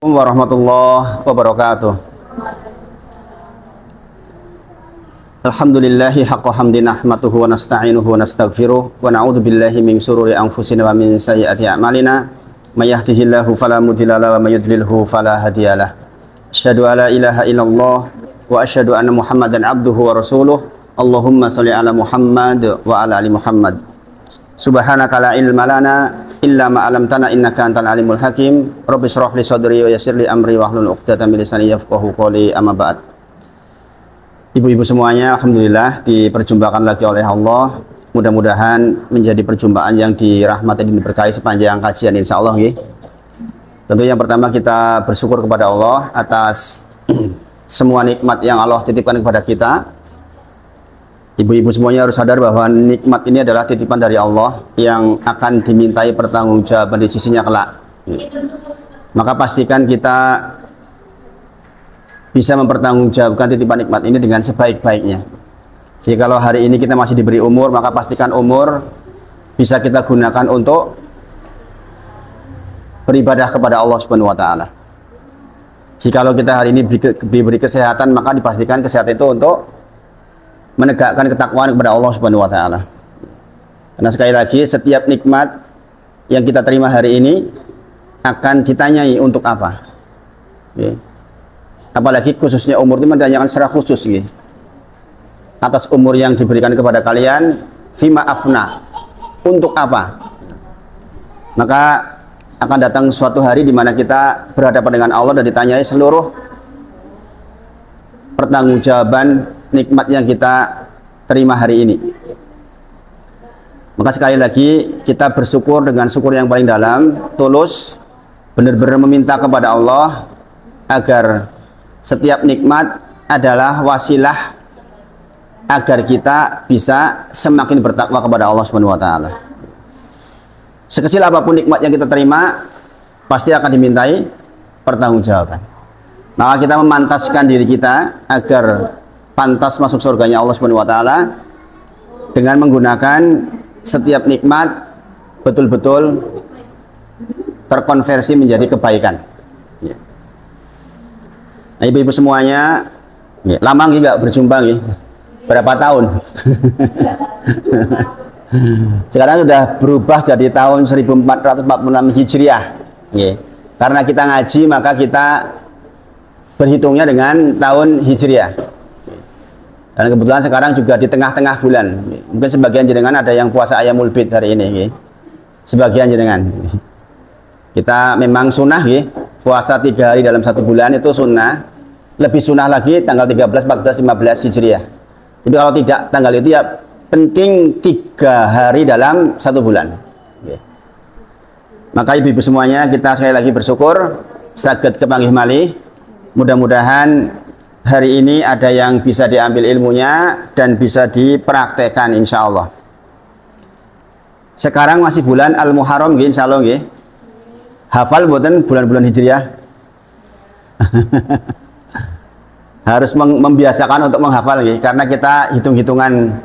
Warahmatullahi wabarakatuh. Alhamdulillahi haqqa hamdi nahmaduhu wa nasta'inuhu wa nastaghfiruh wa na'udzu billahi min syururi anfusina wa min sayyiati a'malina may yahdihillahu fala mudilla lahu wa may yudlilhu fala hadiyalah. Asyhadu an la ilaha illallah wa asyhadu anna Muhammadan abduhu wa rasuluh. Allahumma shalli ala Muhammad wa ala ali Muhammad. Subhanaka la ilma lana illa ma 'allamtana innaka antal alimul hakim. Rabbi shrah li sadri wa yassir li amri wa hlul 'uqdatam min lisani yafqahu qawli. Amma ba'd. Ibu-ibu semuanya, alhamdulillah diperjumpakan lagi oleh Allah. Mudah-mudahan menjadi perjumpaan yang dirahmati dan diberkahi sepanjang kajian insyaallah nggih. Tentu yang pertama kita bersyukur kepada Allah atas semua nikmat yang Allah titipkan kepada kita. Ibu-ibu semuanya harus sadar bahwa nikmat ini adalah titipan dari Allah yang akan dimintai pertanggungjawaban di sisinya kelak. Maka pastikan kita bisa mempertanggungjawabkan titipan nikmat ini dengan sebaik-baiknya. Jadi kalau hari ini kita masih diberi umur, maka pastikan umur bisa kita gunakan untuk beribadah kepada Allah Subhanahu wa taala. Jikalau kita hari ini diberi kesehatan, maka dipastikan kesehatan itu untuk menegakkan ketakwaan kepada Allah Subhanahu wa taala. Karena sekali lagi setiap nikmat yang kita terima hari ini akan ditanyai untuk apa. Oke. Apalagi khususnya umur itu menanyakan secara khusus gitu. Atas umur yang diberikan kepada kalian, fima afna, untuk apa? Maka akan datang suatu hari di mana kita berhadapan dengan Allah dan ditanyai seluruh pertanggungjawaban nikmat yang kita terima hari ini. Maka sekali lagi kita bersyukur dengan syukur yang paling dalam, tulus, benar-benar meminta kepada Allah agar setiap nikmat adalah wasilah agar kita bisa semakin bertakwa kepada Allah Subhanahu wa taala. Sekecil apapun nikmat yang kita terima, pasti akan dimintai pertanggungjawaban. Maka kita memantaskan diri kita agar pantas masuk surganya Allah Subhanahu wa taala dengan menggunakan setiap nikmat betul-betul terkonversi menjadi kebaikan. Ya. Nah, ibu-ibu semuanya, ya, lama nggak berjumpa nggih? Berapa tahun? Sekarang sudah berubah jadi tahun 1446 Hijriah. Ya. Karena kita ngaji maka kita berhitungnya dengan tahun Hijriah. Dan kebetulan sekarang juga di tengah-tengah bulan. Mungkin sebagian jenengan ada yang puasa Ayyamul Bid hari ini. Sebagian jenengan. Kita memang sunnah, puasa 3 hari dalam 1 bulan itu sunnah. Lebih sunnah lagi tanggal 13, 14, 15 Hijriah. Jadi kalau tidak tanggal itu ya penting 3 hari dalam 1 bulan. Maka ibu-ibu semuanya kita sekali lagi bersyukur saged kepanggih malih. Mudah-mudahan hari ini ada yang bisa diambil ilmunya dan bisa dipraktekkan insya Allah. Sekarang masih bulan Al-Muharram insya Allah. Hafal buatan bulan-bulan Hijriah. Harus membiasakan untuk menghafal karena kita hitung-hitungan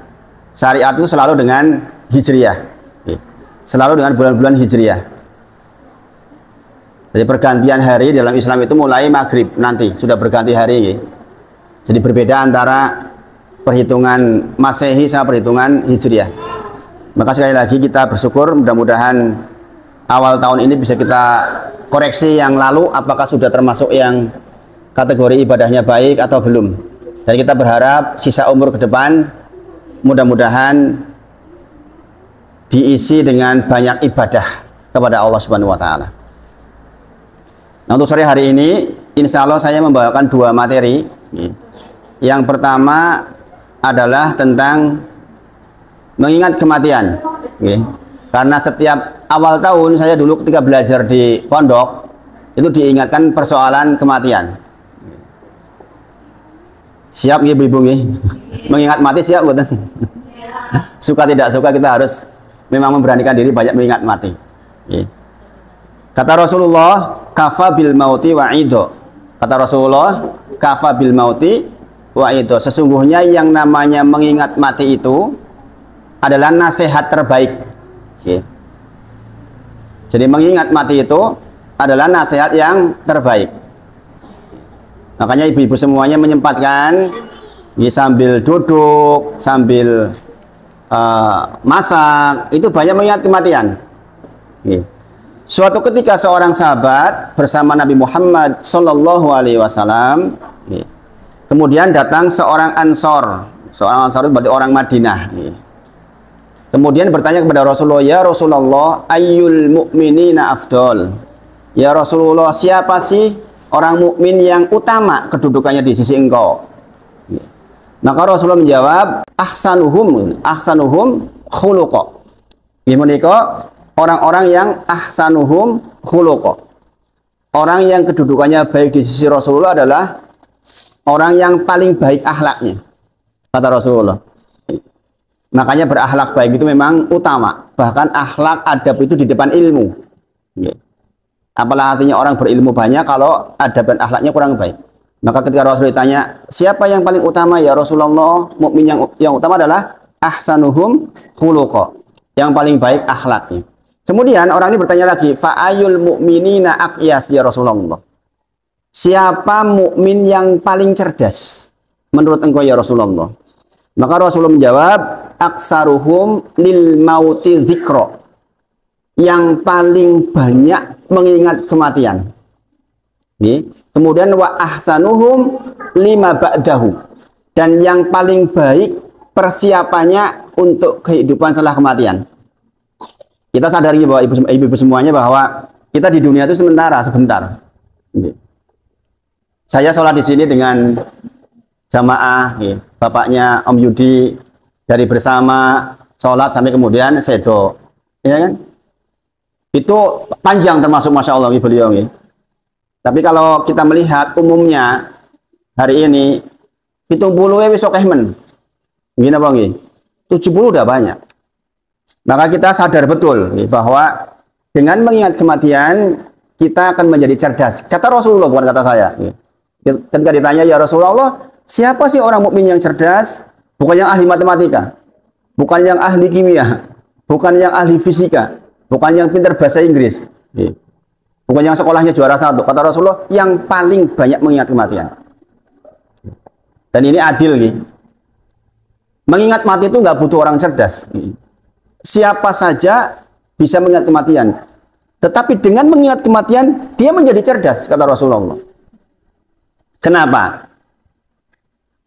syariat itu selalu dengan Hijriah. Selalu dengan bulan-bulan Hijriah. Jadi pergantian hari dalam Islam itu mulai maghrib nanti sudah berganti hari. Jadi berbeda antara perhitungan Masehi sama perhitungan Hijriah. Maka sekali lagi kita bersyukur mudah-mudahan awal tahun ini bisa kita koreksi yang lalu apakah sudah termasuk yang kategori ibadahnya baik atau belum. Dan kita berharap sisa umur ke depan mudah-mudahan diisi dengan banyak ibadah kepada Allah Subhanahu wa taala. Nah, untuk sore hari ini insya Allah saya membawakan 2 materi. Yang pertama adalah tentang mengingat kematian. Karena setiap awal tahun saya dulu ketika belajar di pondok itu diingatkan persoalan kematian. Siap nggih ibu-ibu nggih? Mengingat mati siap betul. Suka tidak suka kita harus memang memberanikan diri banyak mengingat mati. Kata Rasulullah, kafa bil mauti wa'ido. Kata Rasulullah, kafa bil mauti wa'ido. Sesungguhnya yang namanya mengingat mati itu adalah nasihat terbaik. Jadi mengingat mati itu adalah nasihat yang terbaik. Makanya ibu-ibu semuanya menyempatkan sambil duduk, sambil masak, itu banyak mengingat kematian. Suatu ketika seorang sahabat bersama Nabi Muhammad Sallallahu Alaihi Wasallam, kemudian datang seorang Ansor. Seorang Ansor itu berarti orang Madinah. Kemudian bertanya kepada Rasulullah, ya Rasulullah, ayyul mu'minina afdol. Ya Rasulullah, siapa sih orang mukmin yang utama kedudukannya di sisi engkau? Maka Rasulullah menjawab, ahsanuhum khuluqa. Menika orang-orang yang ahsanuhum khuluqa. Orang yang kedudukannya baik di sisi Rasulullah adalah orang yang paling baik akhlaknya, kata Rasulullah. Makanya berakhlak baik itu memang utama. Bahkan akhlak adab itu di depan ilmu. Apalah artinya orang berilmu banyak kalau adab dan akhlaknya kurang baik. Maka ketika Rasul ditanya, siapa yang paling utama ya Rasulullah? Mukmin yang utama adalah ahsanuhum khuluqa, yang paling baik akhlaknya. Kemudian orang ini bertanya lagi, fa'ayul mu'minina aqyas ya Rasulullah. Siapa mukmin yang paling cerdas menurut engkau ya Rasulullah? Maka Rasulullah menjawab, aksaruhum lil mauti dzikra, yang paling banyak mengingat kematian. Kemudian wa ahsanuhum lima ba'dahu, dan yang paling baik persiapannya untuk kehidupan setelah kematian. Kita sadari bahwa ibu-ibu semuanya bahwa kita di dunia itu sebentar. Saya sholat di sini dengan jamaah, bapaknya Om Yudi dari bersama sholat sampai kemudian sedo, ya kan? Itu panjang termasuk masya Allah beliau. Tapi kalau kita melihat umumnya hari ini 70 wis akeh men. Gini apa nggih? 70 udah banyak. Maka kita sadar betul bahwa dengan mengingat kematian kita akan menjadi cerdas. Kata Rasulullah, bukan kata saya. Ketika ditanya, ya Rasulullah, siapa sih orang mukmin yang cerdas? Bukan yang ahli matematika, bukan yang ahli kimia, bukan yang ahli fisika, bukan yang pintar bahasa Inggris, bukan yang sekolahnya juara 1. Kata Rasulullah, yang paling banyak mengingat kematian. Dan ini adil nih. Mengingat mati itu nggak butuh orang cerdas. Siapa saja bisa mengingat kematian. Tetapi dengan mengingat kematian, dia menjadi cerdas, kata Rasulullah. Kenapa?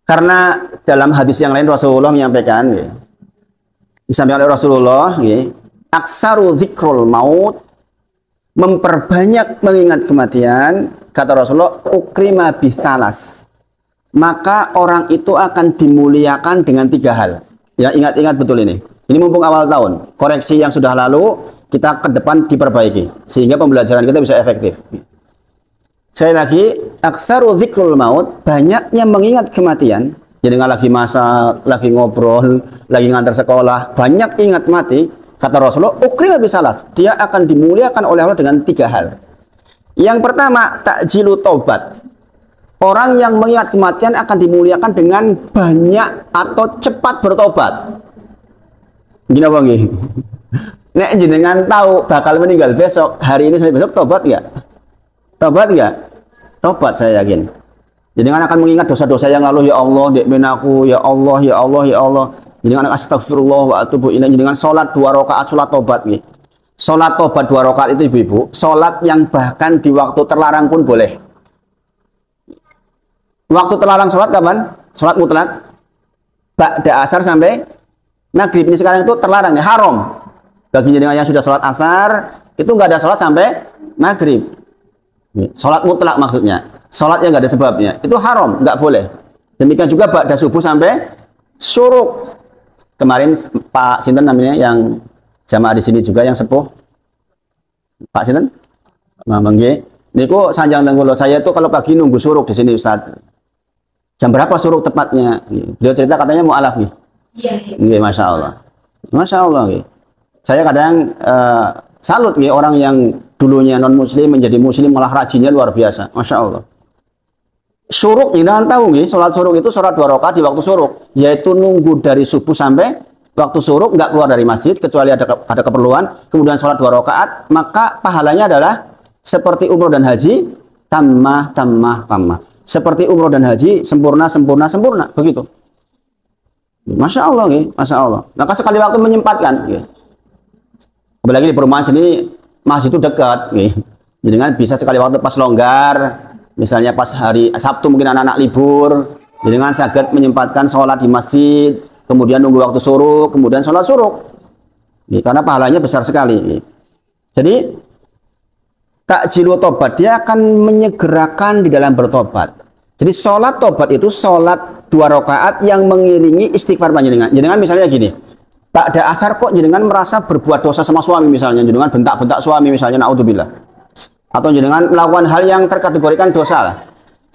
Karena dalam hadis yang lain Rasulullah menyampaikan, disampaikan oleh Rasulullah, aksaru dzikrul maut, memperbanyak mengingat kematian, kata Rasulullah, ukrima bisalas, maka orang itu akan dimuliakan dengan 3 hal. Ya, ingat-ingat betul ini. Ini mumpung awal tahun, koreksi yang sudah lalu kita ke depan diperbaiki sehingga pembelajaran kita bisa efektif. Sekali lagi, aktsaru dzikrul maut, banyaknya mengingat kematian. Jadi nggak lagi masak, lagi ngobrol, lagi ngantar sekolah, banyak ingat mati. Kata Rasulullah, ukrima bisalas, dia akan dimuliakan oleh Allah dengan 3 hal. Yang pertama, takjilu taubat. Orang yang mengingat kematian akan dimuliakan dengan banyak atau cepat bertobat. Gini apa nggih? Nek jenengan tahu bakal meninggal besok, hari ini sampai besok, tobat nggak? Tobat nggak? Tobat, saya yakin. Jenengan akan mengingat dosa-dosa yang lalu, ya Allah, dekmen aku, ya Allah, ya Allah, ya Allah. Jenengan astagfirullah wa atubu ilaih. Jenengan sholat 2 rakaat sholat tobat nih. Sholat tobat 2 rakaat itu ibu-ibu, sholat yang bahkan di waktu terlarang pun boleh. Waktu terlarang sholat kapan? Sholat mutlak ba'da asar sampai maghrib. Ini sekarang itu terlarang nih, haram. Bagi jenengan yang sudah sholat asar, itu nggak ada sholat sampai maghrib. Sholat mutlak maksudnya, sholat yang nggak ada sebabnya, itu haram, nggak boleh. Demikian juga ba'da subuh sampai syuruk. Kemarin Pak Sinten namanya yang jamaah di sini juga yang sepuh, Pak Sinten, Mangge. Niku sanjang tenggulo saya itu kalau pagi nunggu syuruk di sini Ustaz. Jam berapa syuruk tepatnya? Beliau cerita katanya mu'alaf nih. Iya. Masya Allah. Masya Allah. Saya kadang salut orang yang dulunya non muslim menjadi muslim malah rajinnya luar biasa. Masya Allah. Syuruk, jangan tahu sholat syuruk itu sholat 2 rakaat di waktu syuruk, yaitu nunggu dari subuh sampai waktu syuruk, nggak keluar dari masjid kecuali ada keperluan, kemudian sholat 2 rakaat, maka pahalanya adalah Seperti umroh dan haji, tammah. Seperti umroh dan haji, sempurna. Begitu. Masya Allah, ya. Masya Allah. Maka sekali waktu menyempatkan. Ya. Apalagi di perumahan sini, masjid itu dekat. Ya. Jadi kan bisa sekali waktu pas longgar, misalnya pas hari Sabtu mungkin anak-anak libur, jadi kan saged menyempatkan sholat di masjid, kemudian nunggu waktu suruk, kemudian sholat suruk. Ya, karena pahalanya besar sekali. Ya. Jadi, takjilu tobat, dia akan menyegerakan di dalam bertobat. Jadi sholat tobat itu sholat 2 rakaat yang mengiringi istighfar panjenengan. Jenengan misalnya gini, pada asar kok jenengan merasa berbuat dosa sama suami misalnya, jenengan bentak-bentak suami misalnya, naudzubillah. Atau jenengan melakukan hal yang terkategorikan dosa lah.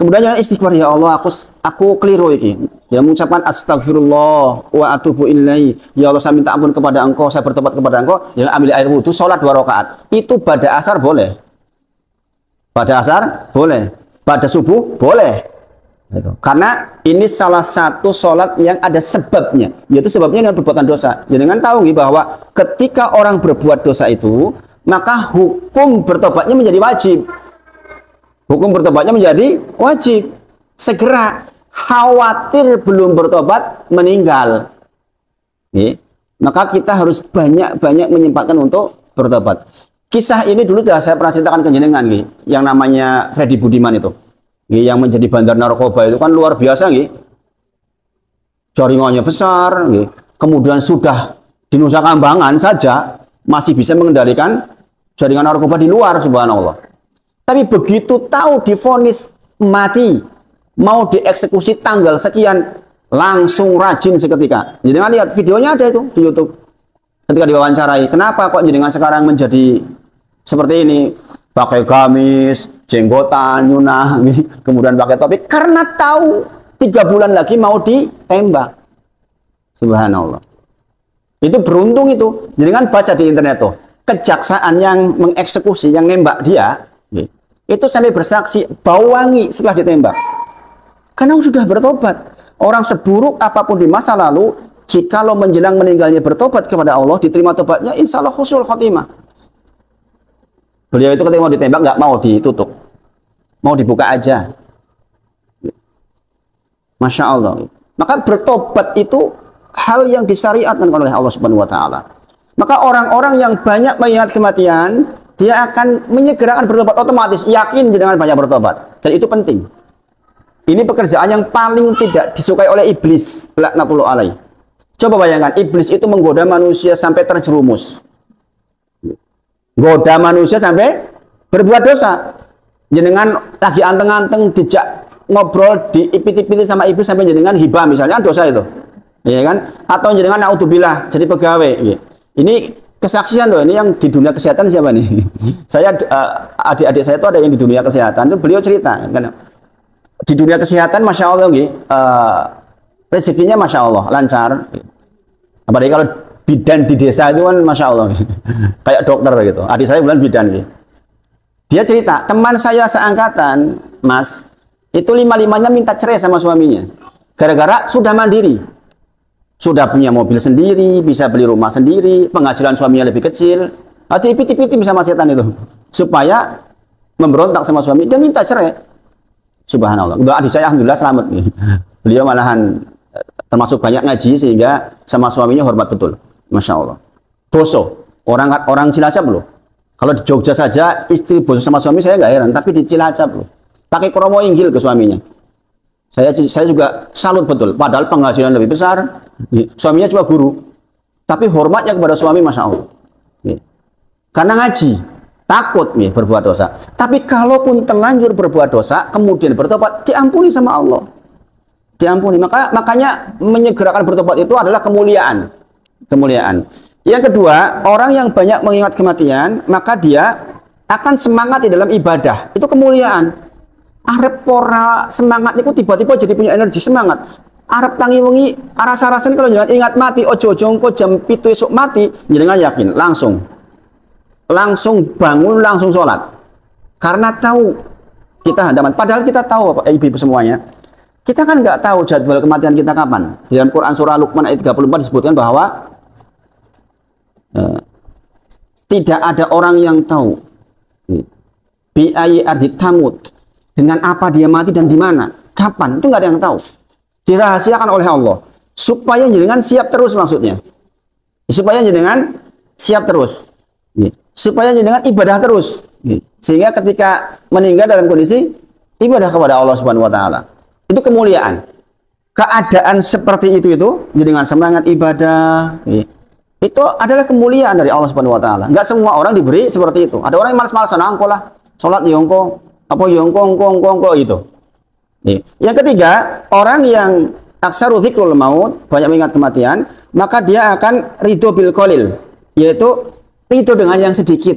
Kemudian jangan istighfar, ya Allah, aku keliru iki. Ya mengucapkan astagfirullah wa atubu ilaihi. Ya Allah, saya minta ampun kepada Engkau, saya bertobat kepada Engkau. Jangan ambil air wudu, sholat 2 rakaat. Itu pada asar boleh. Pada asar boleh. Pada subuh boleh. Karena ini salah satu sholat yang ada sebabnya, yaitu sebabnya dengan perbuatan dosa. Jangan tahu bahwa ketika orang berbuat dosa itu, maka hukum bertobatnya menjadi wajib. Hukum bertobatnya menjadi wajib. Segera, khawatir belum bertobat meninggal. Maka kita harus banyak-banyak menyempatkan untuk bertobat. Kisah ini dulu sudah saya pernah ceritakan ke jenengan, yang namanya Freddy Budiman itu. Yang menjadi bandar narkoba itu kan luar biasa, jaringannya besar, kemudian sudah di Nusa Kambangan saja masih bisa mengendalikan jaringan narkoba di luar, subhanallah. Tapi begitu tahu divonis mati, mau dieksekusi tanggal sekian, langsung rajin seketika. Jenengan lihat videonya, ada itu di YouTube. Ketika diwawancarai, kenapa kok jenengan sekarang menjadi seperti ini? Pakai gamis, jenggotan, nyunah, kemudian pakai topi, karena tahu 3 bulan lagi mau ditembak. Subhanallah. Itu beruntung itu. Jadi kan baca di internet tuh, kejaksaan yang mengeksekusi, yang nembak dia, itu sampai bersaksi bau wangi setelah ditembak. Karena sudah bertobat. Orang seburuk apapun di masa lalu, jikalau menjelang meninggalnya bertobat kepada Allah, diterima tobatnya, insya Allah husnul khotimah. Beliau itu ketika mau ditembak nggak mau ditutup, mau dibuka aja. Masya Allah. Maka bertobat itu hal yang disyariatkan oleh Allah Subhanahu Wa Taala. Maka orang-orang yang banyak mengingat kematian, dia akan menyegerakan bertobat otomatis. Yakin dengan banyak bertobat, dan itu penting. Ini pekerjaan yang paling tidak disukai oleh iblis, laknatullah alaih. Coba bayangkan, iblis itu menggoda manusia sampai terjerumus. Goda manusia sampai berbuat dosa. Jenengan lagi anteng-anteng dijak ngobrol, diipit-ipiti sama iblis sampai jenengan hibah misalnya, dosa itu. Ya kan? Atau jenengan naudzubillah jadi pegawai. Ini kesaksian loh, ini yang di dunia kesehatan siapa nih? Saya adik-adik saya itu ada yang di dunia kesehatan, itu beliau cerita kan. Di dunia kesehatan Masya Allah rezekinya Masya Allah lancar. Apalagi kalau bidan di desa itu kan Masya Allah kayak dokter gitu. Adik saya bulan bidan gitu. Dia cerita, teman saya seangkatan Mas, itu 5-5-nya minta cerai sama suaminya, gara-gara sudah mandiri, sudah punya mobil sendiri, bisa beli rumah sendiri, penghasilan suaminya lebih kecil. Hati-hati sama setan itu, supaya memberontak sama suami dan minta cerai. Subhanallah. Adik saya alhamdulillah selamat nih. Beliau malahan termasuk banyak ngaji sehingga sama suaminya hormat betul. Masya Allah. Boso, orang Cilacap loh. Kalau di Jogja saja istri boso sama suami saya nggak heran, tapi di Cilacap loh, pakai kromo inggil ke suaminya. Saya juga salut betul. Padahal penghasilan lebih besar, suaminya cuma guru, tapi hormatnya kepada suami Masya Allah. Karena ngaji, takut berbuat dosa. Tapi kalaupun terlanjur berbuat dosa, kemudian bertobat, diampuni sama Allah. Diampuni. Makanya menyegerakan bertobat itu adalah kemuliaan. Yang kedua, orang yang banyak mengingat kematian, maka dia akan semangat di dalam ibadah. Itu kemuliaan. Arep pora semangat itu tiba-tiba jadi punya energi semangat. Arep tangi wengi rasa-rasane kalau jangan ingat mati, ojo-ojo engko jam 7 esuk mati, jenengan yakin langsung bangun, langsung sholat. Karena tahu kita hadapan. Padahal kita tahu Bapak Ibu semuanya, kita kan nggak tahu jadwal kematian kita kapan. Di dalam Quran surah Luqman ayat 34 disebutkan bahwa tidak ada orang yang tahu bi ayyi ardit tamut, dengan apa dia mati dan di mana, kapan, itu nggak ada yang tahu. Dirahasiakan oleh Allah supaya jenengan siap terus, maksudnya supaya jenengan siap terus, supaya jenengan ibadah terus, sehingga ketika meninggal dalam kondisi ibadah kepada Allah Subhanahu wa taala. Itu kemuliaan. Keadaan seperti itu jenengan semangat ibadah, itu adalah kemuliaan dari Allah Subhanahu wa taala. Enggak semua orang diberi seperti itu. Ada orang yang malas-malasan, angko lah, salat yongko, apa yongko itu. Yang ketiga, orang yang aksaru dzikrul maut, banyak mengingat kematian, maka dia akan ridho bil qalil, yaitu ridho dengan yang sedikit.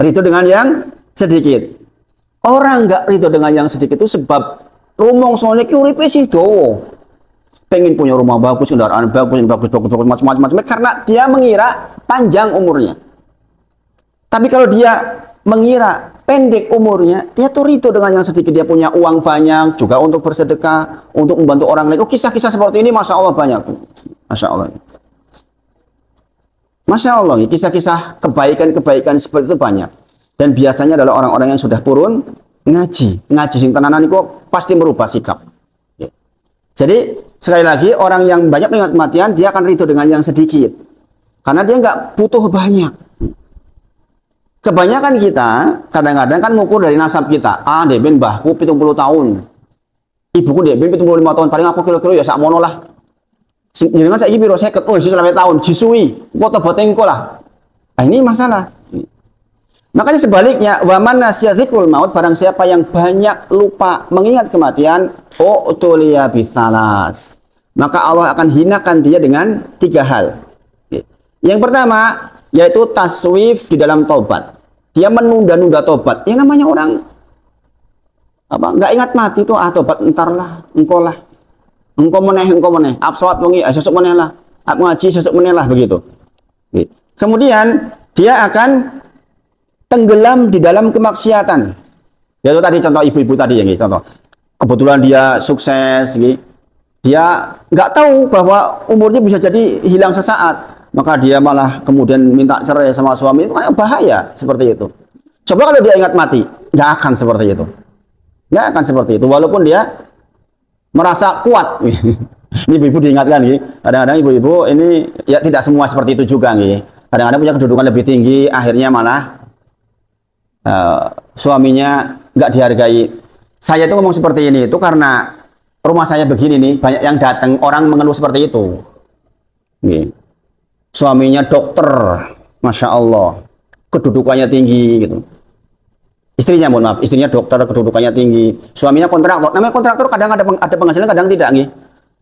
Ridho dengan yang sedikit. Orang enggak ridho dengan yang sedikit itu sebab rumong soalnya ki uripe sih dowo. Pengen punya rumah bagus, kendaraan bagus, macam-macam, karena dia mengira panjang umurnya. Tapi kalau dia mengira pendek umurnya, dia tuh ridho dengan yang sedikit. Dia punya uang banyak juga untuk bersedekah, untuk membantu orang lain. Oh, kisah-kisah seperti ini Masya Allah banyak. Masya Allah. Masya Allah, kisah-kisah kebaikan-kebaikan seperti itu banyak. Dan biasanya adalah orang-orang yang sudah purun ngaji sing tenanan itu pasti merubah sikap. Jadi sekali lagi, orang yang banyak mengingat kematian, dia akan ridho dengan yang sedikit, karena dia nggak butuh banyak. Kebanyakan kita kadang-kadang kan mengukur dari nasab kita. Dek ben mbahku 70 tahun, ibuku dek ben 75 tahun, paling aku kira-kira ya sak mono lah. Jangan saya piro 50, oh selama tahun jisui kok tebet engko lah. Nah, ini masalah. Makanya sebaliknya, waman nasya dzikrul maut, barang siapa yang banyak lupa mengingat kematian, utuliya bisalas, maka Allah akan hinakan dia dengan 3 hal. Yang pertama yaitu taswif di dalam taubat. Dia menunda-nunda taubat. Yang namanya orang nggak ingat mati itu, taubat entar lah, engkau meneh, absolut wengi, sesuk meneh lah, aku ngaji sesuk meneh lah, begitu. Kemudian dia akan tenggelam di dalam kemaksiatan. Yaitu tadi contoh ibu-ibu tadi yang contoh. Kebetulan dia sukses, dia nggak tahu bahwa umurnya bisa jadi hilang sesaat, maka dia malah kemudian minta cerai sama suami. Itu kan bahaya seperti itu. Coba kalau dia ingat mati, nggak akan seperti itu. Nggak akan seperti itu, walaupun dia merasa kuat. Ini ibu-ibu diingatkan, kadang-kadang ibu-ibu ini ya tidak semua seperti itu juga. Kadang-kadang punya kedudukan lebih tinggi, akhirnya malah suaminya nggak dihargai. Saya itu ngomong seperti ini itu karena rumah saya begini nih, banyak yang datang orang mengeluh seperti itu. Suaminya dokter, Masya Allah, kedudukannya tinggi gitu. Istrinya, mohon maaf, istrinya dokter, kedudukannya tinggi. Suaminya kontraktor. Namanya kontraktor kadang ada penghasilan, kadang tidak.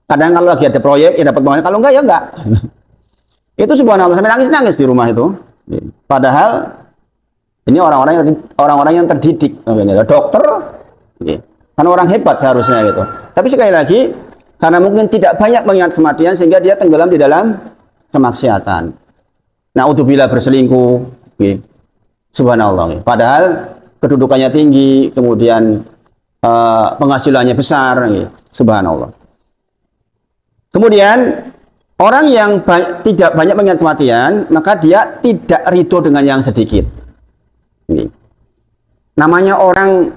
Kadang kalau lagi ada proyek ya dapat penghasilan, kalau enggak ya enggak. Itu subhanallah, sampai nangis-nangis di rumah itu. Padahal ini orang-orang yang terdidik, dokter, kan orang hebat seharusnya gitu. Tapi sekali lagi, karena mungkin tidak banyak mengingat kematian sehingga dia tenggelam di dalam kemaksiatan. Naudzubillah, berselingkuh, subhanallah. Padahal kedudukannya tinggi, kemudian penghasilannya besar, subhanallah. Kemudian orang yang tidak banyak mengingat kematian, maka dia tidak ridho dengan yang sedikit. Namanya orang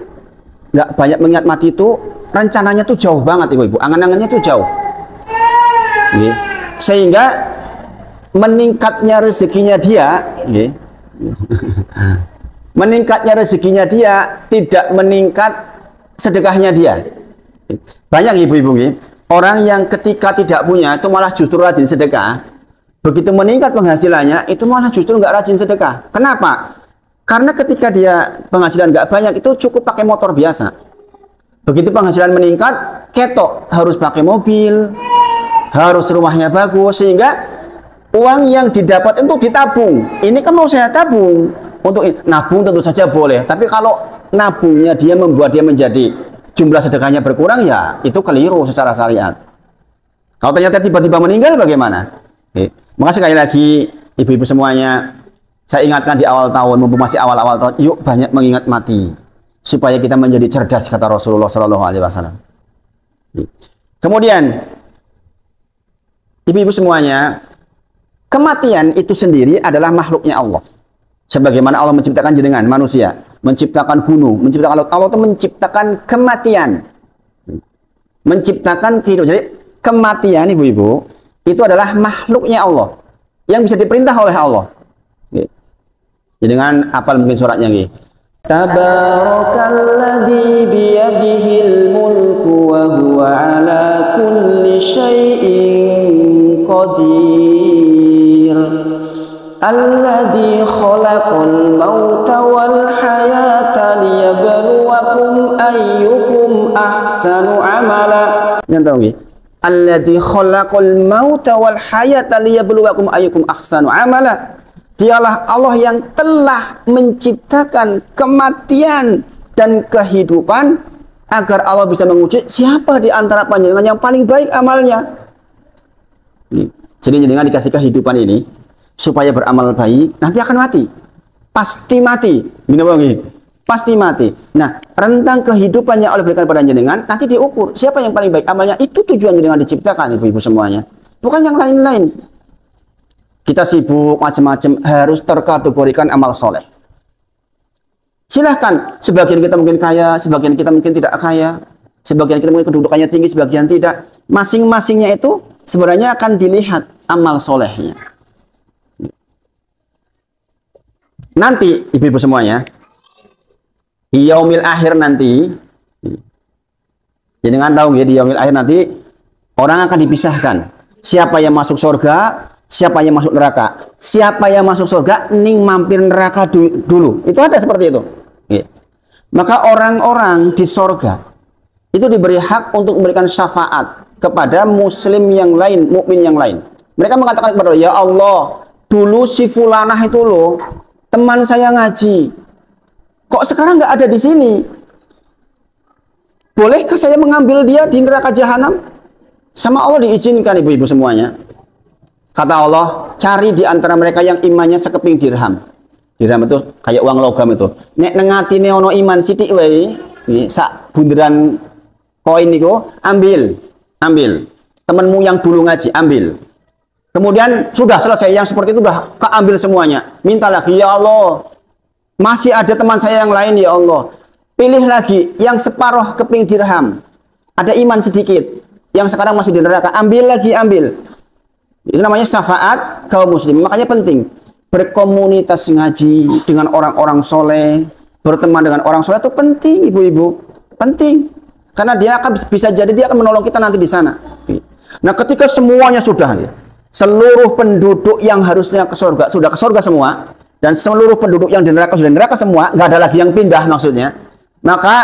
nggak banyak mengingat mati itu, rencananya tuh jauh banget, ibu-ibu, angan-angannya tuh jauh, sehingga meningkatnya rezekinya dia, meningkatnya rezekinya dia tidak meningkat sedekahnya dia. Banyak ibu-ibu orang yang ketika tidak punya itu malah justru rajin sedekah, begitu meningkat penghasilannya itu malah justru nggak rajin sedekah. Kenapa? Karena ketika dia penghasilan nggak banyak itu cukup pakai motor biasa. Begitu penghasilan meningkat, ketok harus pakai mobil, harus rumahnya bagus, sehingga uang yang didapat untuk ditabung. Ini kan mau saya tabung untuk nabung, tentu saja boleh. Tapi kalau nabungnya dia membuat dia menjadi jumlah sedekahnya berkurang, ya itu keliru secara syariat. Kalau ternyata tiba-tiba meninggal bagaimana? Maka sekali lagi ibu-ibu semuanya, saya ingatkan di awal tahun, mumpung masih awal-awal tahun, yuk banyak mengingat mati supaya kita menjadi cerdas, kata Rasulullah SAW. Kemudian ibu-ibu semuanya, kematian itu sendiri adalah makhluknya Allah Sebagaimana Allah menciptakan jenengan manusia, menciptakan gunung, menciptakan laut. Allah itu menciptakan kematian, menciptakan kehidupan. Jadi kematian, ibu-ibu, itu adalah makhluknya Allah yang bisa diperintah oleh Allah. Jadi dengan apal mungkin suratnya nih. Tabarakalladzi biyadihil mulku wa huwa ala kulli syai'in qadir. Alladzi khalaqal mauta wal hayata liyabluwakum ayyukum ahsanu amala. Yang tahu nggih? Alladzi khalaqal mauta wal hayata liyabluwakum ayyukum ahsanu amala. Dialah Allah yang telah menciptakan kematian dan kehidupan agar Allah bisa menguji siapa di antara panjenengan yang paling baik amalnya. Jadi dengan dikasih kehidupan ini supaya beramal baik, nanti akan mati. Pasti mati. Pasti mati. Nah, rentang kehidupan yang Allah berikan pada jenengan nanti diukur siapa yang paling baik amalnya. Itu tujuan jenengan diciptakan, ibu-ibu semuanya. Bukan yang lain-lain. Kita sibuk macam-macam, harus terkategorikan amal soleh. Silahkan, sebagian kita mungkin kaya, sebagian kita mungkin tidak kaya, sebagian kita mungkin kedudukannya tinggi, sebagian tidak. Masing-masingnya itu sebenarnya akan dilihat amal solehnya. Nanti, ibu-ibu semuanya, di yaumil akhir nanti, jadi nggak tahu ya, di yaumil akhir nanti orang akan dipisahkan. Siapa yang masuk surga, siapa yang masuk neraka. Siapa yang masuk surga, ning mampir neraka dulu. Itu ada seperti itu. Maka orang-orang di surga itu diberi hak untuk memberikan syafaat kepada muslim yang lain, mukmin yang lain. Mereka mengatakan kepada Allah, ya Allah, dulu si fulanah itu loh, teman saya ngaji. Kok sekarang nggak ada di sini? Bolehkah saya mengambil dia di neraka jahanam? Sama Allah diizinkan, ibu-ibu semuanya. Kata Allah, cari di antara mereka yang imannya sekeping dirham. Dirham itu kayak uang logam itu. Nek nengatine ono iman sithik wae, sak bunderan koin niku, ambil. Temenmu yang dulu ngaji, ambil. Kemudian sudah selesai, yang seperti itu sudah keambil semuanya. Minta lagi, ya Allah, masih ada teman saya yang lain, ya Allah. Pilih lagi yang separuh keping dirham. Ada iman sedikit, yang sekarang masih di neraka, ambil lagi, ambil. Itu namanya syafaat kaum muslim. Makanya penting berkomunitas ngaji dengan orang-orang soleh, berteman dengan orang soleh itu penting, ibu-ibu. Penting. Karena dia akan bisa jadi dia akan menolong kita nanti di sana. Nah, ketika semuanya sudah, seluruh penduduk yang harusnya ke surga sudah ke surga semua, dan seluruh penduduk yang di neraka sudah di neraka semua, nggak ada lagi yang pindah maksudnya. Maka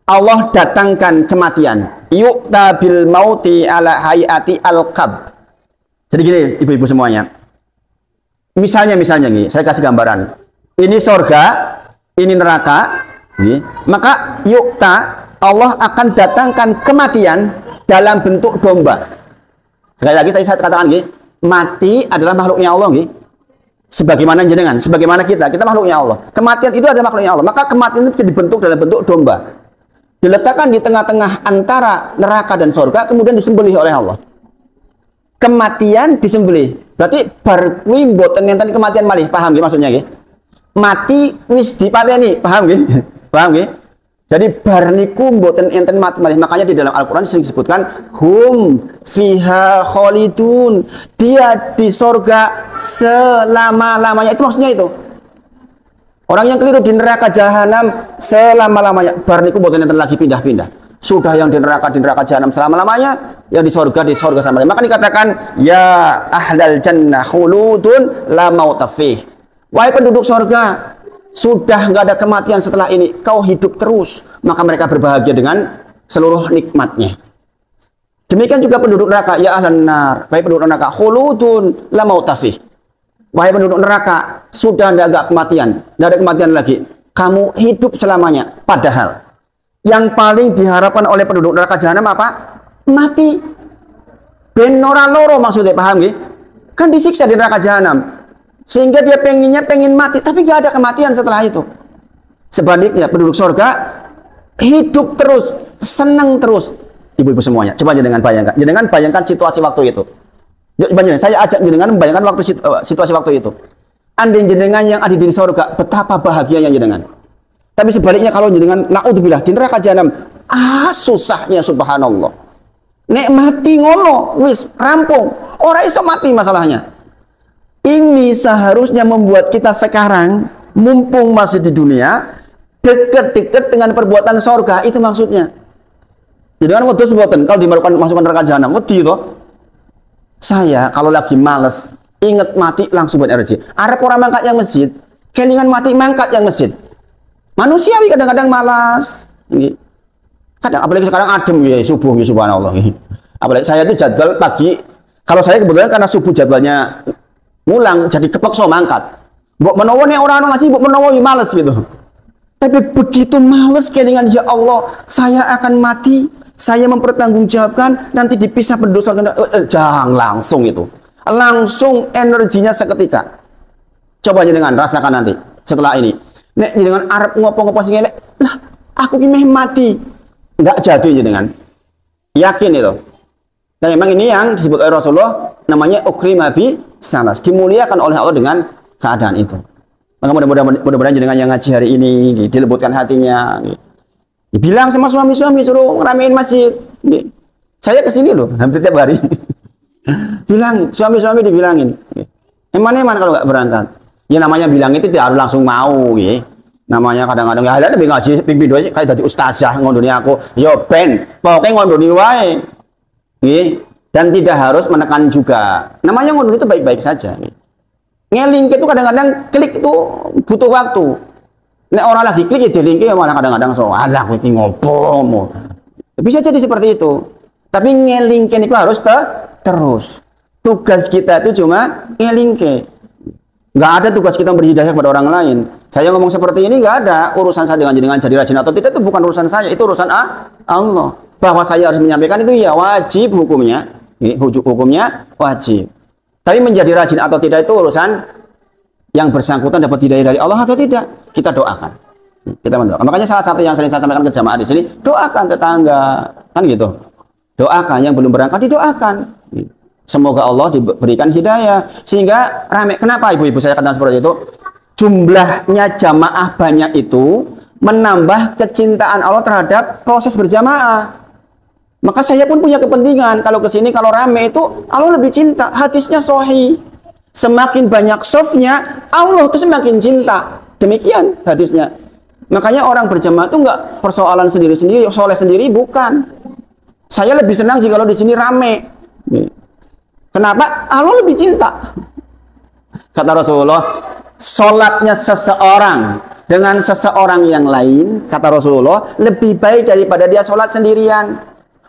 Allah datangkan kematian. Yu'ta bil mauti ala hayati al-qab. Jadi gini, ibu-ibu semuanya. Misalnya nih, saya kasih gambaran. Ini surga, ini neraka. Maka yukta, Allah akan datangkan kematian dalam bentuk domba. Sekali lagi tadi saya katakan, mati adalah makhluknya Allah. Sebagaimana jenengan, sebagaimana kita makhluknya Allah. Kematian itu adalah makhluknya Allah. Maka kematian itu dibentuk dalam bentuk domba. Diletakkan di tengah-tengah antara neraka dan surga, kemudian disembelih oleh Allah. Kematian disembelih. Berarti bar kuwi mboten enten kematian malih, paham nggih maksudnya nggih? Mati wis dipateni, paham nggih? Paham nggih? Jadi bar niku mboten enten mati malih. Makanya di dalam Al-Qur'an sering disebutkan hum fiha khalidun. Dia di surga selama-lamanya. Itu maksudnya itu. Orang yang keliru di neraka jahanam selama-lamanya. Bar niku mboten enten lagi pindah-pindah. Sudah yang di neraka jahanam selama-lamanya, yang di surga selama-lamanya. Maka dikatakan, ya ahlal jannah khuludun la mauta fih. Wahai penduduk surga, sudah nggak ada kematian setelah ini, kau hidup terus. Maka mereka berbahagia dengan seluruh nikmatnya. Demikian juga penduduk neraka, ya ahlan nar. Wahai penduduk neraka, khuludun la mauta fih. Wahai penduduk neraka, sudah nggak ada kematian lagi. Kamu hidup selamanya. Padahal yang paling diharapkan oleh penduduk neraka jahanam apa? Mati. Ben ora loro maksudnya, paham nggih? Kan disiksa di neraka jahanam. Sehingga dia pengen mati, tapi nggak ada kematian setelah itu. Sebaliknya penduduk surga hidup terus, senang terus. Ibu-ibu semuanya, coba jangan bayangkan situasi waktu itu. Saya ajak jangan membayangkan situasi waktu itu. andai jenengan yang ada di surga, betapa bahagianya jenengan. Tapi sebaliknya kalau jenengan naudzubillah di neraka jahanam, susahnya subhanallah. Nek mati ngono, wis rampung. Ora iso mati masalahnya. Ini seharusnya membuat kita sekarang mumpung masih di dunia dekat-dekat dengan perbuatan surga, itu maksudnya. Jadi kan wedhus mboten kalau dimasukkan neraka jahanam, wedi to. Saya kalau lagi males, inget mati langsung buat energi. Arep ora mangkat yang masjid, kelingan mati mangkat yang masjid. Manusiawi kadang-kadang malas. Kadang apalagi sekarang adem ya subuh ya subhanallah. Apalagi saya itu jadwal pagi. Kalau saya kebetulan karena subuh jadwalnya ngulang jadi kepeksa mangkat. Mbok menawa nek ora ono ngaji mbok menawa males gitu. Tapi begitu males kelingan ya Allah, saya akan mati, saya mempertanggungjawabkan nanti dipisah pendosa jangan langsung itu. Langsung energinya seketika. Coba aja dengan rasakan nanti setelah ini. Nek dengan arep ngopo-ngopo sing elek, lah aku ki meh mati. Enggak jadi jenengan. Yakin itu. Dan memang ini yang disebut oleh Rasulullah namanya ukrima bi salas, dimuliakan oleh Allah dengan keadaan itu. Maka mudah-mudahan jenengan yang ngaji hari ini dilembutkan hatinya. Bilang sama suami-suami suruh ngeramein masjid. Saya kesini loh hampir tiap hari. Bilang suami-suami dibilangin. Eman-eman kalau nggak berangkat. Ya namanya bilang itu tidak harus langsung mau. Namanya kadang-kadang ya lebih ngaji pimpin doa kayak tadi ustazah ngondoni aku. Yo ben, pokoknya ngondoni wae. Dan tidak harus menekan juga. Namanya ngondoni itu baik-baik saja. Ngelink itu kadang-kadang klik itu butuh waktu. Nek orang lagi klik ya dilink ya malah kadang-kadang so alah iki ngopo. Bisa jadi seperti itu. Tapi ngelingke itu harus terus. Tugas kita itu cuma ngelingke. Nggak ada tugas kita memberi hidayah kepada orang lain. Saya ngomong seperti ini nggak ada urusan saya dengan jadi rajin atau tidak, itu bukan urusan saya, itu urusan Allah. Bahwa saya harus menyampaikan itu ya wajib hukumnya, hukumnya wajib. Tapi menjadi rajin atau tidak itu urusan yang bersangkutan dapat hidayah dari Allah atau tidak. Kita doakan, kita mendoakan. Makanya salah satu yang sering saya sampaikan ke jamaah di sini, doakan tetangga, kan gitu. Doakan yang belum berangkat didoakan. Semoga Allah diberikan hidayah sehingga rame. Kenapa ibu-ibu saya katakan seperti itu? Jumlahnya jamaah banyak itu menambah kecintaan Allah terhadap proses berjamaah. Maka saya pun punya kepentingan kalau kesini kalau rame itu Allah lebih cinta. Hadisnya sahih. Semakin banyak softnya Allah itu semakin cinta. Demikian hadisnya. Makanya orang berjamaah itu enggak persoalan sendiri-sendiri, soleh sendiri, bukan. Saya lebih senang jika kalau di sini rame. Kenapa? Allah lebih cinta. Kata Rasulullah, sholatnya seseorang dengan seseorang yang lain, kata Rasulullah, lebih baik daripada dia sholat sendirian.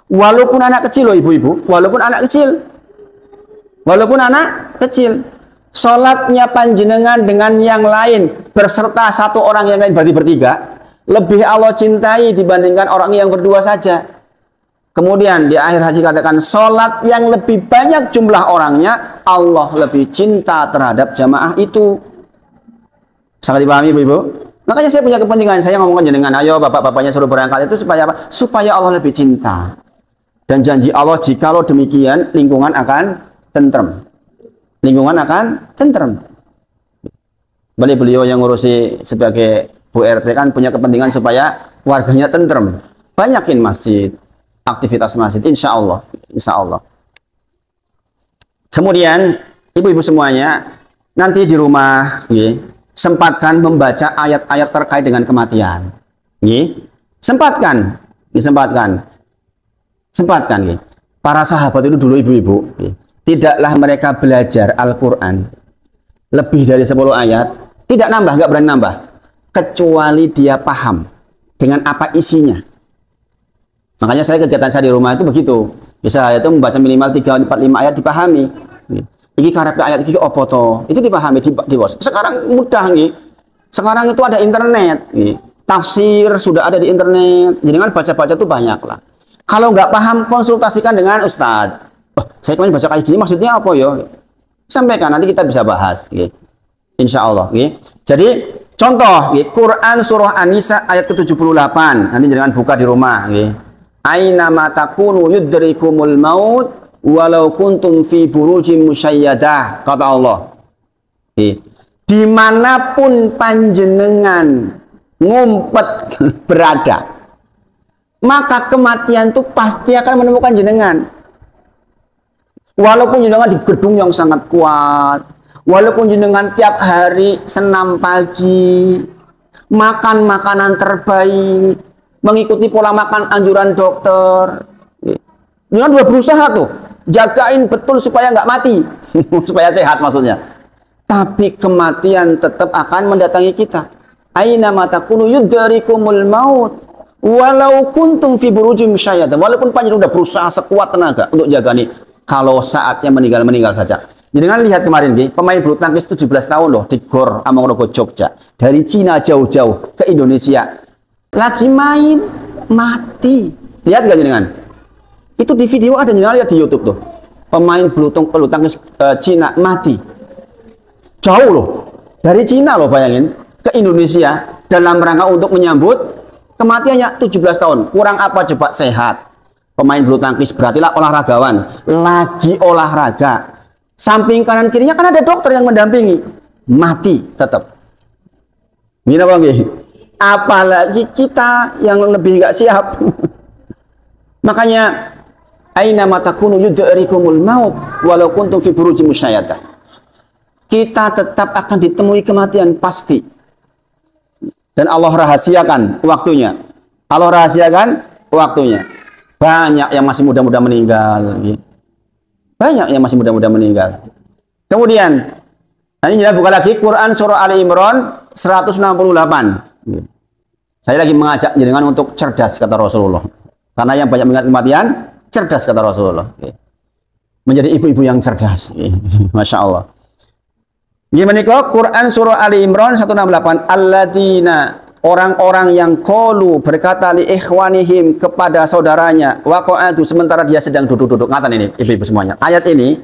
Walaupun anak kecil loh ibu-ibu, walaupun anak kecil. Walaupun anak kecil. Sholatnya panjenengan dengan yang lain, berserta satu orang yang lain, berarti bertiga, lebih Allah cintai dibandingkan orang yang berdua saja. Kemudian di akhir hadis katakan sholat yang lebih banyak jumlah orangnya Allah lebih cinta terhadap jamaah itu. Sangat dipahami ibu-ibu? Makanya saya punya kepentingan, saya ngomongkan dengan ayo bapak-bapaknya suruh berangkat itu supaya apa? Supaya Allah lebih cinta. Dan janji Allah jikalau demikian lingkungan akan tentrem. Lingkungan akan tentrem. Beliau yang ngurusi sebagai Bu RT kan punya kepentingan supaya warganya tentrem. Banyakin masjid, aktivitas masjid, insya Allah. Kemudian ibu-ibu semuanya nanti di rumah sempatkan membaca ayat-ayat terkait dengan kematian. Sempatkan. Para sahabat itu dulu ibu-ibu tidaklah mereka belajar Al-Quran lebih dari 10 ayat, tidak nambah, nggak berani nambah, kecuali dia paham dengan apa isinya. Makanya saya kegiatan saya di rumah itu begitu. Bisa itu membaca minimal 3, 4, 5 ayat dipahami. Iki karepe ayat iki opo to? Itu dipahami di bos. Sekarang mudah nih. Sekarang itu ada internet. Tafsir sudah ada di internet. Jadi kan baca-baca itu banyak lah. Kalau nggak paham konsultasikan dengan ustadz. Oh, saya kemarin baca kayak gini maksudnya apa ya? Sampaikan nanti kita bisa bahas. Insya Allah. Jadi contoh Quran surah An-Nisa ayat ke-78. Nanti jangan buka di rumah. Aina ma takunu yudrikumul maut walau kuntum fi burujim musyayyadah, kata Allah. dimanapun panjenengan ngumpet berada, maka kematian itu pasti akan menemukan jenengan. Walaupun jenengan di gedung yang sangat kuat, walaupun jenengan tiap hari senam pagi, makan makanan terbaik, mengikuti pola makan anjuran dokter, jenengan udah berusaha tuh, jagain betul supaya nggak mati, supaya sehat maksudnya. Tapi kematian tetap akan mendatangi kita. Aina matakunu yudharikumul maut walau kuntum fi burujim musyayyada. Walaupun panjenengan sudah berusaha sekuat tenaga untuk jaga nih, kalau saatnya meninggal saja. Jadi kan lihat kemarin nih, pemain bulu tangkis 17 tahun loh di Gor Amangorogo Jogja, dari Cina jauh-jauh ke Indonesia, lagi main mati. Lihat gak jenengan? Itu di video ada, jenengan lihat di YouTube tuh. Pemain bulu tangkis Cina mati. Jauh loh, dari Cina loh, bayangin, ke Indonesia dalam rangka untuk menyambut kematiannya. 17 tahun, kurang apa coba? Sehat. Pemain bulu tangkis berarti lah olahragawan, lagi olahraga. Samping kanan kirinya kan ada dokter yang mendampingi, mati tetap. Mina bang, apalagi kita yang lebih nggak siap. Makanya, aina matakunu yudharikumul maut walau kuntum fi burujim musyayyada. Kita tetap akan ditemui kematian pasti. Dan Allah rahasiakan waktunya. Allah rahasiakan waktunya. Banyak yang masih muda-muda meninggal. Banyak yang masih muda-muda meninggal. Kemudian, ini buka lagi Quran surah Ali Imran 168. Saya lagi mengajak jenengan untuk cerdas, kata Rasulullah. Karena yang banyak mengingat kematian, cerdas, kata Rasulullah. Menjadi ibu-ibu yang cerdas. Masya Allah. Gimana kok? Quran surah Ali Imran 168. Alladzina, orang-orang yang qalu, berkata li ikhwanihim, kepada saudaranya, waqa'atu, sementara dia sedang duduk-duduk. Ngatan ini ibu-ibu semuanya. Ayat ini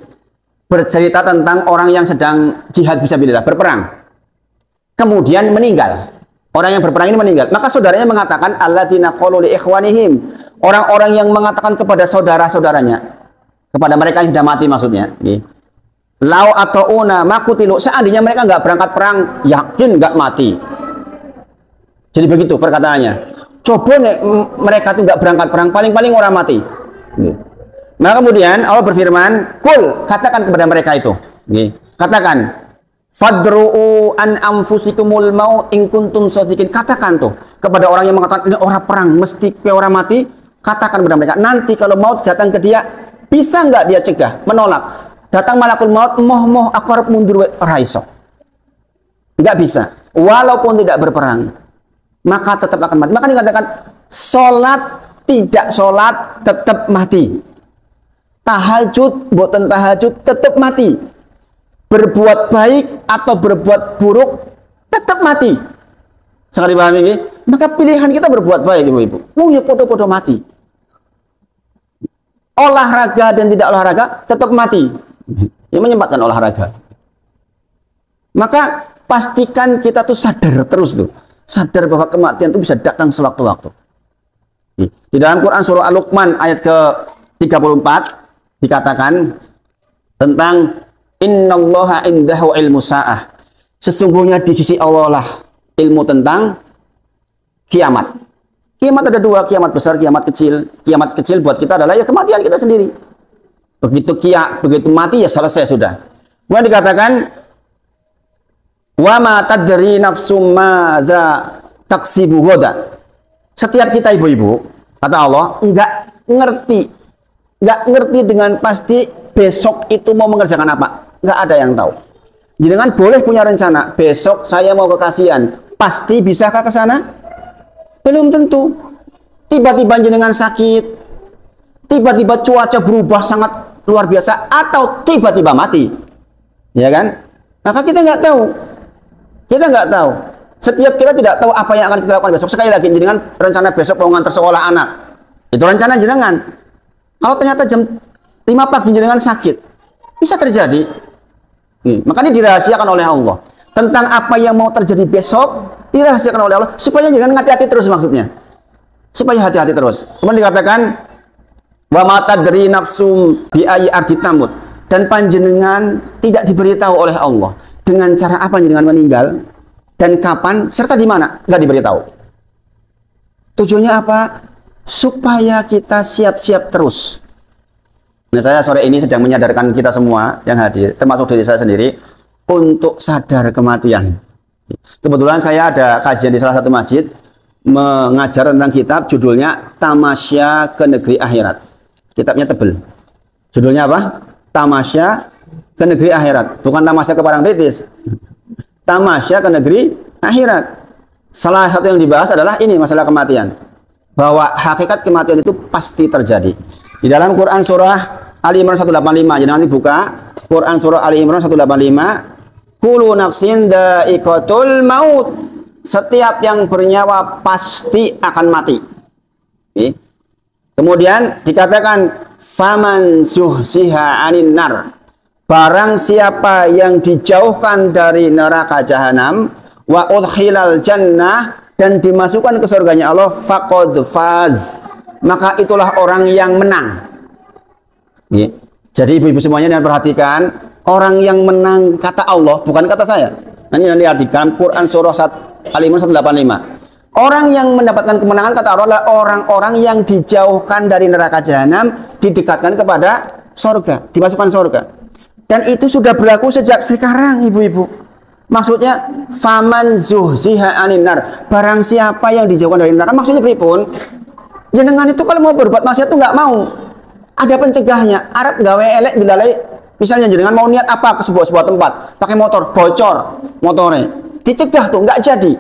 bercerita tentang orang yang sedang jihad fisabilillah, berperang. Kemudian meninggal. Orang yang berperang ini meninggal. Maka saudaranya mengatakan alladzina qalu li ikhwanihim, orang-orang yang mengatakan kepada saudara-saudaranya, kepada mereka yang sudah mati maksudnya. Lau atau una makutilu, seandainya mereka nggak berangkat perang, yakin nggak mati. Jadi begitu perkataannya. Coba mereka tuh nggak berangkat perang, paling-paling orang mati. Maka kemudian Allah berfirman, kul, katakan kepada mereka itu, katakan, fadru'u an anfusikumul maut in kuntum shadiqin. Katakan tuh kepada orang yang mengatakan ini orang perang, mesti ke orang mati. Katakan kepada mereka, nanti kalau maut datang ke dia, bisa nggak dia cegah, menolak? Datang malakul maut, moh aku harap mundur, raiso. Nggak bisa. Walaupun tidak berperang, maka tetap akan mati. Maka dikatakan, sholat, tidak sholat, tetap mati. Tahajud, boten tahajud, tetap mati. Berbuat baik atau berbuat buruk, tetap mati. Sekali paham ini? Maka pilihan kita berbuat baik, ibu-ibu. Ya podo-podo mati. Olahraga dan tidak olahraga, tetap mati. Yang menyempatkan olahraga. Maka pastikan kita tuh sadar terus tuh. Sadar bahwa kematian itu bisa datang sewaktu-waktu. Di dalam Quran surah Al-Luqman ayat ke-34 dikatakan tentang innallaha indahu ilmu sa'ah. Sesungguhnya di sisi Allah lah ilmu tentang kiamat. Kiamat ada dua, kiamat besar, kiamat kecil. Kiamat kecil buat kita adalah ya kematian kita sendiri. Begitu mati ya selesai sudah. Kemudian dikatakan wa ma tadri nafsum madza taksibu ghadan. Setiap kita ibu-ibu, kata Allah, enggak ngerti dengan pasti besok itu mau mengerjakan apa. Enggak ada yang tahu. Jenengan boleh punya rencana, besok saya mau ke Kasihan. Pasti bisakah ke sana? Belum tentu. Tiba-tiba jenengan sakit, tiba-tiba cuaca berubah sangat luar biasa, atau tiba-tiba mati, ya kan? Maka kita nggak tahu. Setiap kita tidak tahu apa yang akan kita lakukan besok. Sekali lagi, jenengan rencana besok mau ngantar sekolah anak, itu rencana jenengan. Kalau ternyata jam 5 pagi jenengan sakit, bisa terjadi. Makanya dirahasiakan oleh Allah. Tentang apa yang mau terjadi besok, dirahasiakan oleh Allah supaya jangan hati-hati terus, maksudnya. Supaya hati-hati terus. Kemudian dikatakan wa ma tadri nafsum bi ayyi ardi tamut, dan panjenengan tidak diberitahu oleh Allah, dengan cara apa jenengan meninggal dan kapan serta di mana, nggak diberitahu. Tujuannya apa? Supaya kita siap-siap terus. Nah, saya sore ini sedang menyadarkan kita semua yang hadir, termasuk diri saya sendiri, untuk sadar kematian. Kebetulan saya ada kajian di salah satu masjid, mengajar tentang kitab, judulnya Tamasya ke Negeri Akhirat. Kitabnya tebel. Judulnya apa? Tamasya ke Negeri Akhirat. Bukan tamasya ke Parangtritis. Tamasya ke Negeri Akhirat. Salah satu yang dibahas adalah ini, masalah kematian. Bahwa hakikat kematian itu pasti terjadi. Di dalam Quran surah Ali Imran 185, jadi nanti buka Quran surah Ali Imran 185, kullu nafsin dha'iqatul maut. Setiap yang bernyawa pasti akan mati. Oke. Kemudian dikatakan faman zuhziha 'anil nar. Barang siapa yang dijauhkan dari neraka jahanam wa udkhilal jannah, dan dimasukkan ke surganya Allah, faqad faz, maka itulah orang yang menang. Ya. Jadi ibu-ibu semuanya yang perhatikan, orang yang menang kata Allah, bukan kata saya. Nanti lihat di dalam Quran surah Al-Imran 185. Orang yang mendapatkan kemenangan kata Allah adalah orang-orang yang dijauhkan dari neraka jahanam, didekatkan kepada surga, dimasukkan surga. Dan itu sudah berlaku sejak sekarang, ibu-ibu. Maksudnya faman zuhziha 'anil nar, barang siapa yang dijauhkan dari neraka. Maksudnya pripun? Jenengan itu kalau mau berbuat maksiat itu nggak mau, ada pencegahnya. Arab gawe elek dilalai, misalnya jenengan mau niat apa ke sebuah tempat, pakai motor, bocor motornya, dicegah tuh, nggak jadi.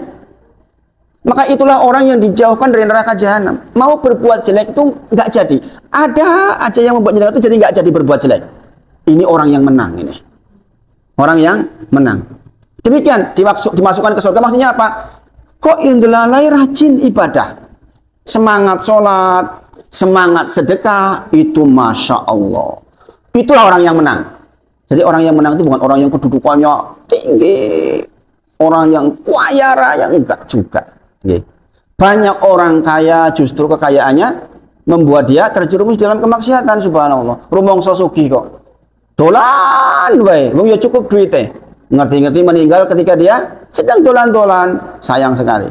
Maka itulah orang yang dijauhkan dari neraka jahanam. Mau berbuat jelek itu nggak jadi. Ada aja yang membuat jenengan itu jadi nggak jadi berbuat jelek. Ini orang yang menang ini. Orang yang menang. Demikian dimasukkan ke surga, maksudnya apa? Kok yang delalai rajin ibadah, semangat sholat, semangat sedekah, itu masya Allah. Itulah orang yang menang. Jadi orang yang menang itu bukan orang yang kedudukannya tinggi, orang yang kaya raya, enggak juga. Banyak orang kaya justru kekayaannya membuat dia terjerumus dalam kemaksiatan, subhanallah. Rumongso sugih kok dolan wae, wong ya cukup duitnya. Ngerti-ngerti meninggal ketika dia sedang dolan-dolan. Sayang sekali.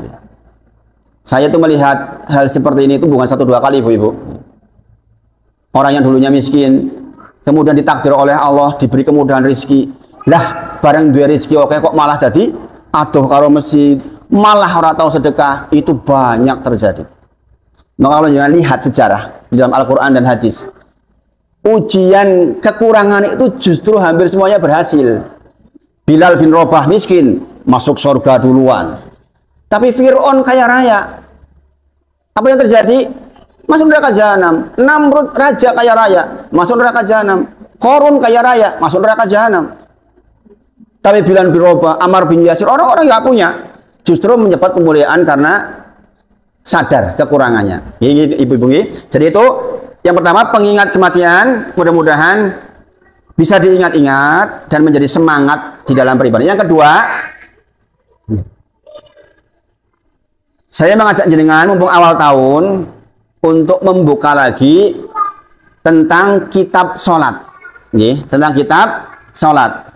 Saya tuh melihat hal seperti ini itu bukan 1-2 kali, ibu-ibu. Orang yang dulunya miskin, kemudian ditakdir oleh Allah diberi kemudahan rezeki. Lah, barang duwe rezeki oke kok malah tadi aduh karo masjid, malah ora tahu sedekah, itu banyak terjadi. Maka kalau jangan lihat sejarah di dalam Al-Qur'an dan hadis, ujian kekurangan itu justru hampir semuanya berhasil. Bilal bin Rabah miskin, masuk surga duluan. Tapi Fir'aun kaya raya. Apa yang terjadi? Masuk neraka jahanam. Namrud raja kaya raya, masuk neraka jahanam. Qarun kaya raya, masuk neraka jahanam. Tapi Bilal bin Rabah, Ammar bin Yasir, orang-orang yang punya, justru mendapat kemuliaan karena sadar kekurangannya. Ini ibu-ibu. Jadi itu yang pertama, pengingat kematian, mudah-mudahan bisa diingat-ingat dan menjadi semangat di dalam beribadah. Yang kedua, saya mengajak jenengan mumpung awal tahun untuk membuka lagi tentang kitab sholat. Tentang kitab sholat.